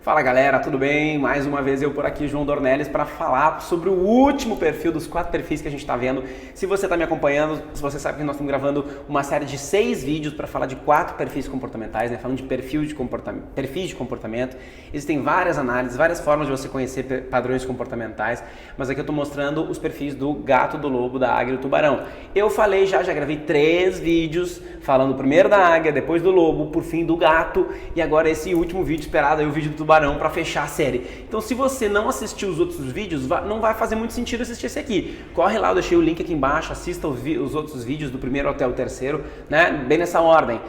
Fala galera, tudo bem? Mais uma vez eu por aqui, João Dornelles, para falar sobre o último perfil dos 4 perfis que a gente está vendo. Se você está me acompanhando, se você sabe que nós estamos gravando uma série de 6 vídeos para falar de 4 perfis comportamentais, né? Falando de perfis de comportamento. Existem várias análises, várias formas de você conhecer padrões comportamentais, mas aqui eu estou mostrando os perfis do gato, do lobo, da águia e do tubarão. Eu falei já gravei 3 vídeos falando primeiro da águia, depois do lobo, por fim do gato e agora esse último vídeo esperado aí, o vídeo do tubarão, para fechar a série. Então se você não assistiu os outros vídeos, não vai fazer muito sentido assistir esse aqui. Corre lá, eu deixei o link aqui embaixo, assista os outros vídeos do primeiro até o terceiro, né? Bem nessa ordem.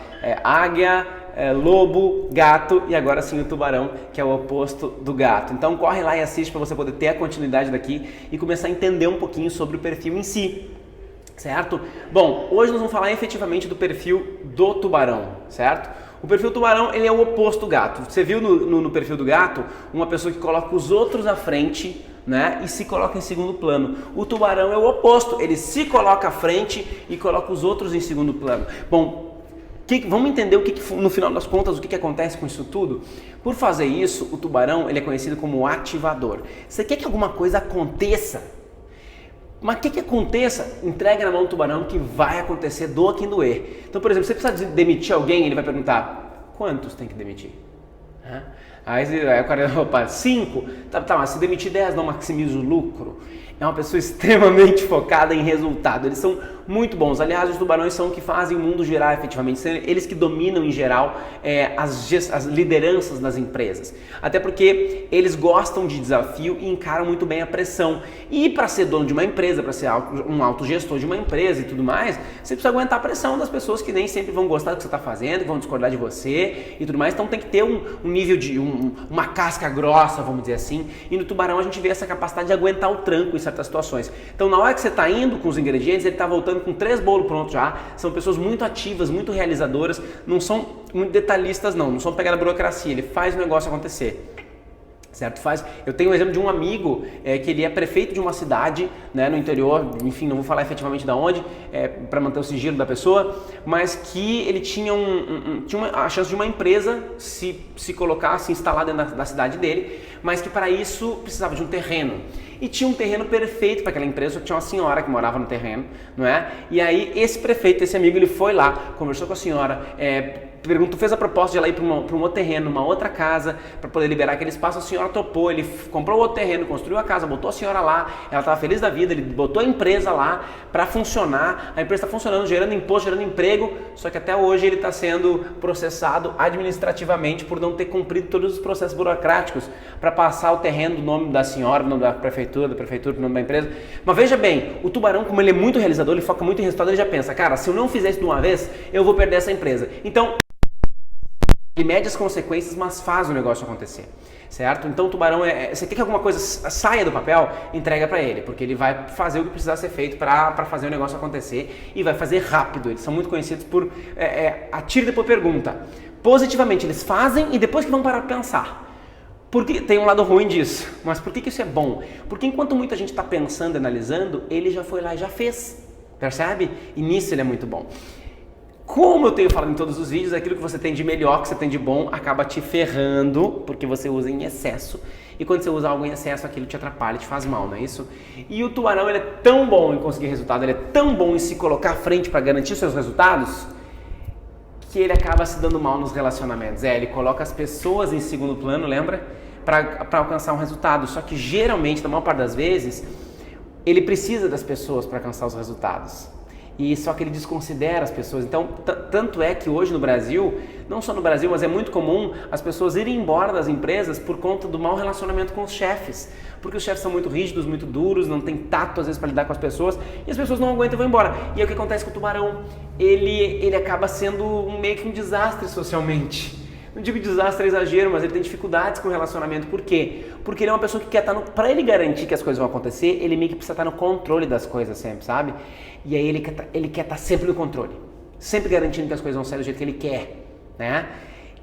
Águia, lobo, gato e agora sim o tubarão, que é o oposto do gato. Então corre lá e assiste para você poder ter a continuidade daqui e começar a entender um pouquinho sobre o perfil em si. Certo? Bom, hoje nós vamos falar efetivamente do perfil do tubarão, certo? O perfil tubarão, ele é o oposto do gato. Você viu no perfil do gato uma pessoa que coloca os outros à frente, né, e se coloca em segundo plano. O tubarão é o oposto, ele se coloca à frente e coloca os outros em segundo plano. Bom, vamos entender no final das contas o que acontece com isso tudo? Por fazer isso, o tubarão ele é conhecido como ativador. Você quer que alguma coisa aconteça? Mas o que aconteça, entrega na mão do tubarão que vai acontecer, doa quem doer. Então, por exemplo, você precisa demitir alguém, ele vai perguntar, quantos tem que demitir? Aí o cara, opa, 5? Tá, mas se demitir 10 não maximiza o lucro. É uma pessoa extremamente focada em resultado, eles são muito bons. Aliás, os tubarões são o que fazem o mundo girar efetivamente, são eles que dominam em geral as lideranças das empresas. Até porque eles gostam de desafio e encaram muito bem a pressão. E para ser dono de uma empresa, para ser um autogestor de uma empresa e tudo mais, você precisa aguentar a pressão das pessoas que nem sempre vão gostar do que você está fazendo, que vão discordar de você e tudo mais. Então tem que ter um nível de uma casca grossa, vamos dizer assim. E no tubarão a gente vê essa capacidade de aguentar o tranco em certas situações. Então na hora que você está indo com os ingredientes, ele está voltando com 3 bolos prontos já. São pessoas muito ativas, muito realizadoras, não são muito detalhistas não são pegar a burocracia, ele faz o negócio acontecer. Certo? Eu tenho um exemplo de um amigo que ele é prefeito de uma cidade, né, no interior, enfim, não vou falar efetivamente de onde, para manter o sigilo da pessoa, mas que ele tinha a chance de uma empresa se colocar, se instalar dentro da cidade dele, mas que para isso precisava de um terreno. E tinha um terreno perfeito para aquela empresa, tinha uma senhora que morava no terreno, não é? E aí esse prefeito, esse amigo, ele foi lá, conversou com a senhora, fez a proposta de ela ir para um outro terreno, uma outra casa, para poder liberar aquele espaço. A senhora topou, ele comprou outro terreno, construiu a casa, botou a senhora lá, ela estava feliz da vida, ele botou a empresa lá para funcionar, a empresa está funcionando, gerando imposto, gerando emprego, só que até hoje ele está sendo processado administrativamente por não ter cumprido todos os processos burocráticos para passar o terreno do nome da senhora, do nome da prefeitura, do nome da empresa. Mas veja bem, o tubarão, como ele é muito realizador, ele foca muito em resultado, ele já pensa, cara, se eu não fizer isso de uma vez, eu vou perder essa empresa. Então, ele mede as consequências, mas faz o negócio acontecer, certo? Então o tubarão, você quer que alguma coisa saia do papel, entrega para ele, porque ele vai fazer o que precisar ser feito para fazer o negócio acontecer e vai fazer rápido. Eles são muito conhecidos por atira e depois pergunta. Positivamente, eles fazem e depois que vão parar para pensar. Porque tem um lado ruim disso, mas por que isso é bom? Porque enquanto muita gente está pensando e analisando, ele já foi lá e já fez, percebe? E nisso ele é muito bom. Como eu tenho falado em todos os vídeos, aquilo que você tem de melhor, que você tem de bom, acaba te ferrando, porque você usa em excesso. E quando você usa algo em excesso, aquilo te atrapalha, te faz mal, não é isso? E o tubarão, ele é tão bom em conseguir resultado, ele é tão bom em se colocar à frente para garantir seus resultados, que ele acaba se dando mal nos relacionamentos. Ele coloca as pessoas em segundo plano, lembra? Para alcançar um resultado. Só que geralmente, na maior parte das vezes, ele precisa das pessoas para alcançar os resultados. E só que ele desconsidera as pessoas. Então, tanto é que hoje no Brasil, não só no Brasil, mas é muito comum as pessoas irem embora das empresas por conta do mau relacionamento com os chefes. Porque os chefes são muito rígidos, muito duros, não tem tato às vezes para lidar com as pessoas e as pessoas não aguentam e vão embora. E aí o que acontece com o tubarão? Ele acaba sendo meio que um desastre socialmente. Não digo desastre, é exagero, mas ele tem dificuldades com o relacionamento. Por quê? Porque ele é uma pessoa que quer estar para ele garantir que as coisas vão acontecer, ele meio que precisa estar no controle das coisas sempre, sabe? E aí ele quer estar sempre no controle, sempre garantindo que as coisas vão sair do jeito que ele quer, né?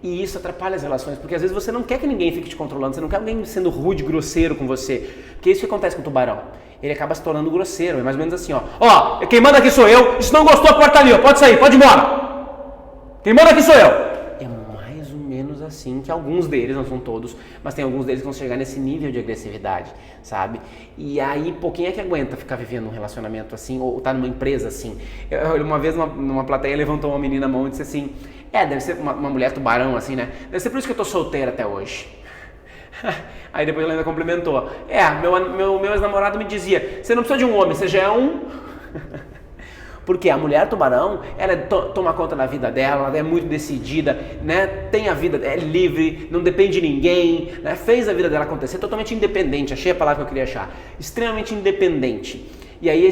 E isso atrapalha as relações, porque às vezes você não quer que ninguém fique te controlando, você não quer alguém sendo rude, grosseiro com você, porque é isso que acontece com o tubarão. Ele acaba se tornando grosseiro, é mais ou menos assim, ó, quem manda aqui sou eu, se não gostou, corta ali, ó, pode sair, pode ir embora. Quem manda aqui sou eu. É mais ou menos assim, que alguns deles, não são todos, mas tem alguns deles que vão chegar nesse nível de agressividade, sabe? E aí, pô, quem é que aguenta ficar vivendo um relacionamento assim, ou tá numa empresa assim? Uma vez, numa plateia, levantou uma menina a mão e disse assim, deve ser uma mulher tubarão assim, né? Deve ser por isso que eu tô solteira até hoje. Aí depois ela ainda complementou, meu ex-namorado me dizia, você não precisa de um homem, você já é um... Porque a mulher tubarão, ela toma conta da vida dela, ela é muito decidida, né? Tem a vida, é livre, não depende de ninguém, né? Fez a vida dela acontecer, totalmente independente, achei a palavra que eu queria achar, extremamente independente. E aí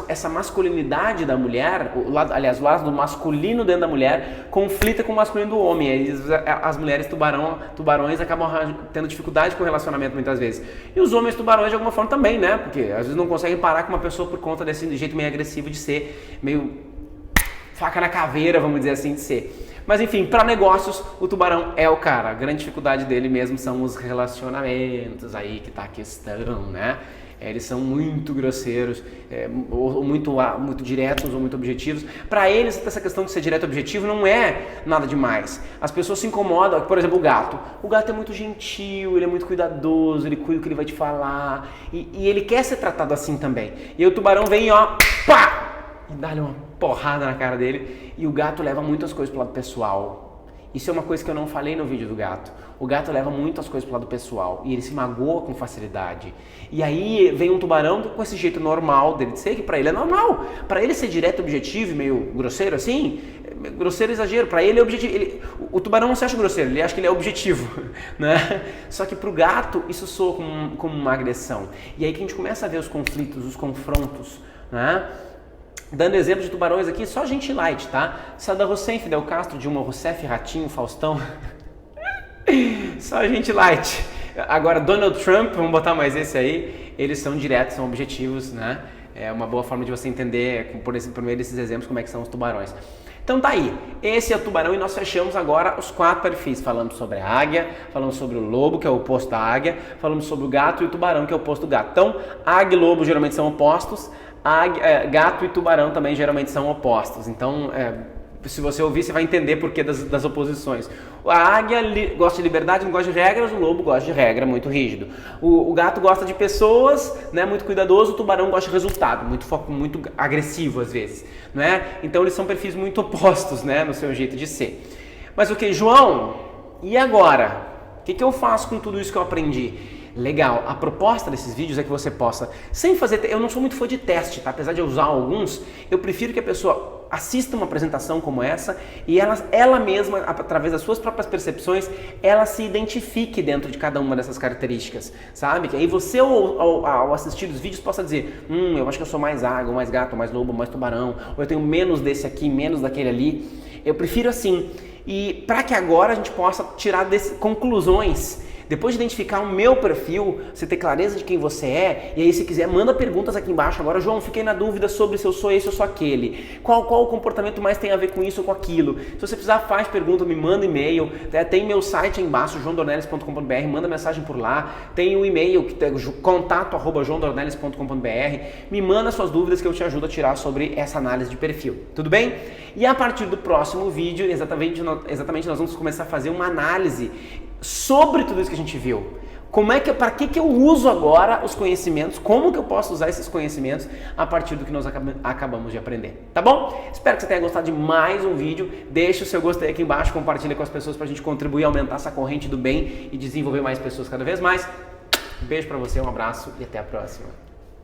essa masculinidade da mulher, o lado do masculino dentro da mulher, conflita com o masculino do homem. Aí as mulheres tubarões acabam tendo dificuldade com o relacionamento muitas vezes. E os homens tubarões de alguma forma também, né? Porque às vezes não conseguem parar com uma pessoa por conta desse jeito meio agressivo de ser, meio faca na caveira, vamos dizer assim, de ser. Mas enfim, para negócios, o tubarão é o cara. A grande dificuldade dele mesmo são os relacionamentos, aí que tá a questão, né? Eles são muito grosseiros, ou muito diretos ou muito objetivos. Para eles, essa questão de ser direto e objetivo não é nada demais. As pessoas se incomodam, por exemplo, o gato. O gato é muito gentil, ele é muito cuidadoso, ele cuida do que ele vai te falar. E ele quer ser tratado assim também. E aí o tubarão vem, ó, pá! E dá-lhe uma porrada na cara dele. E o gato leva muitas coisas pro lado pessoal. Isso é uma coisa que eu não falei no vídeo do gato. O gato leva muitas coisas pro lado pessoal e ele se magoa com facilidade. E aí vem um tubarão com esse jeito normal dele de ser, que pra ele é normal. Pra ele ser direto, objetivo e meio grosseiro assim, grosseiro exagero, pra ele é objetivo. O tubarão não se acha grosseiro, ele acha que ele é objetivo, né? Só que pro gato isso soa como uma agressão. E aí que a gente começa a ver os conflitos, os confrontos, né? Dando exemplo de tubarões aqui, só gente light, tá? Saddam Hussein, Fidel Castro, Dilma Rousseff, Ratinho, Faustão. Só gente light. Agora, Donald Trump, vamos botar mais esse aí, eles são diretos, são objetivos, né? É uma boa forma de você entender, por meio desses exemplos, como é que são os tubarões. Então tá aí, esse é o tubarão e nós fechamos agora os 4 perfis. Falamos sobre a águia, falamos sobre o lobo, que é o oposto da águia, falamos sobre o gato e o tubarão, que é o oposto do gato. Então, águia e lobo geralmente são opostos. Gato e tubarão também geralmente são opostos. Então, se você ouvir, você vai entender por que das oposições. A águia gosta de liberdade, não gosta de regras, o lobo gosta de regra, muito rígido. O gato gosta de pessoas, né, muito cuidadoso, o tubarão gosta de resultado, muito agressivo às vezes. Né? Então, eles são perfis muito opostos, né, no seu jeito de ser. Mas o que, João? E agora? O que eu faço com tudo isso que eu aprendi? Legal, a proposta desses vídeos é que você possa, sem fazer, eu não sou muito fã de teste, tá? Apesar de eu usar alguns, eu prefiro que a pessoa assista uma apresentação como essa e ela mesma, através das suas próprias percepções, ela se identifique dentro de cada uma dessas características, sabe? Que aí você, ao assistir os vídeos, possa dizer, eu acho que eu sou mais águia, mais gato, mais lobo, mais tubarão, ou eu tenho menos desse aqui, menos daquele ali. Eu prefiro assim. E para que agora a gente possa tirar conclusões. Depois de identificar o meu perfil, você ter clareza de quem você é, e aí se quiser, manda perguntas aqui embaixo. Agora, João, fiquei na dúvida sobre se eu sou esse ou sou aquele. Qual o comportamento mais tem a ver com isso ou com aquilo? Se você precisar, faz pergunta, me manda e-mail. Tem meu site aí embaixo, joandornelis.com.br, manda mensagem por lá. Tem o e-mail, que é contato@joandornelis.com.br. Me manda suas dúvidas que eu te ajudo a tirar sobre essa análise de perfil. Tudo bem? E a partir do próximo vídeo, exatamente nós vamos começar a fazer uma análise sobre tudo isso que a gente viu. Para que eu uso agora os conhecimentos, como que eu posso usar esses conhecimentos a partir do que nós acabamos de aprender, tá bom? Espero que você tenha gostado de mais um vídeo, deixa o seu gostei aqui embaixo, compartilha com as pessoas pra gente contribuir, aumentar essa corrente do bem e desenvolver mais pessoas cada vez mais. Um beijo pra você, um abraço e até a próxima.